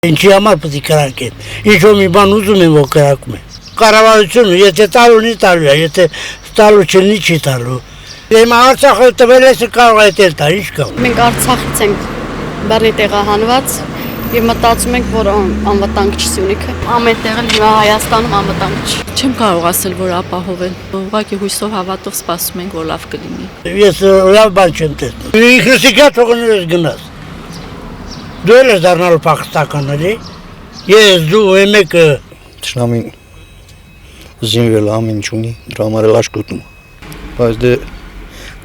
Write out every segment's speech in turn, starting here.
Ինչի համար պետք է կրակեն։ Ինչ որ մի բան ուզում են, որ կրակում են։ Կառավարությունը, եթե տալու ունի տալու է, եթե տալու չլինի չի տալու։ Հիմա Արցախը տվել է, կարող է դել տալ, ինչ կա։ Մենք Արցախից ենք բեռնի տեղահանված եւ մտածում ենք, որ անվտանգ չի Սյունիքը։ Ամեն տեղը հիմա Հայաստանում անվտանգ չի։ Չեմ կարող ասել, որ ապահովել։ Ուղղակի հույսով հավատով սպասում ենք, որ լավ կլինի։ Ես լավ բան չեմ տեսնում։ Ինքնսիկա թողնել ես գնաս։ Դու ես դառնալու փախստական էլի։ Ես դու մեկը Չնամին զինվել ամեն ինչ ունի, դրա համար էլ աշկոտում։ Բայց դե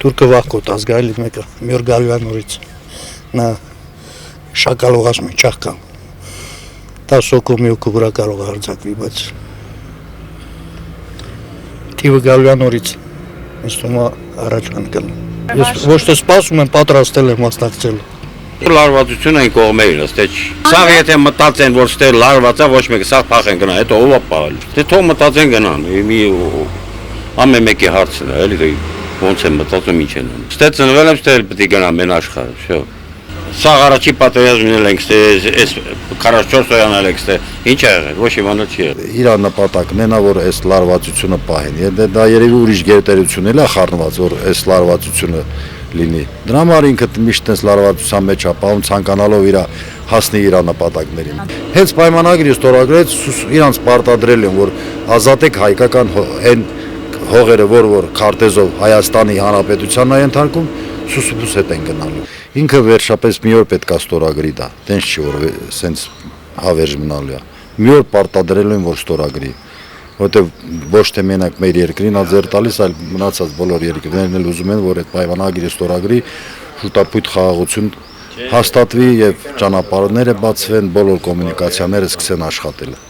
թուրքը վախկոտ ազգայլի մեկը մի օր գալու է նորից։ Նա շակալով ասում է չախկան։ Դա սոկո մի օգու վրա կարող է հարձակվի, բայց թիվը գալու է նորից։ Ինձ թվում է առաջան կլինի։ Ես ոչ թե սպասում եմ, պատրաստել եմ մասնակցել։ Լարվածություն են կողմերին, ըստ էի։ Սաղ եթե մտածեն, որ ստե լարված է, ոչ մեկը սաղ փախեն գնա, հետո ով է պահել։ Դե թող մտածեն գնան, մի ամեն մեկի հարցն է, էլի ոնց են մտածում ինչ են անում։ Ստե ծնվել եմ, ստե պետք է գնամ մեն աշխարհ, շո։ Սաղ առաջի պատերազմն ենք, ստե այս 44 օրանալ ենք, ստե ինչ է եղել, ոչ մի բան չի եղել։ Իր նպատակն է, որ այս լարվածությունը պահեն։ Դա երևի ուրիշ գերտերություն էլ է խառնված, որ այս լարվածությունը լինի։ Դրա համար ինքը միշտ այս լարվածության մեջ է պահում, ցանկանալով իր հասնի իր նպատակներին։ Հենց պայմանագրի ստորագրեց իրանց պարտադրել են, որ ազատեք հայկական այն հողերը, որ քարտեզով Հայաստանի Հանրապետությանն է ենթարկում, սուսուփուս հետ են գնալու։ Ինքը վերջապես մի օր պետք է ստորագրի դա, տենց չի որ սենց հավերժ մնալու է։ Մի օր պարտադրել են, որ ստորագրի, որտեղ ոչ թե մենակ մեր երկրին ա ձեր տալիս, այլ մնացած բոլոր երկրներն էլ ուզում են, որ այդ պայմանագիրը ստորագրի, շուտապույտ խաղաղություն հաստատվի եւ ճանապարհները բացվեն, բոլոր կոմունիկացիաները սկսեն աշխատել։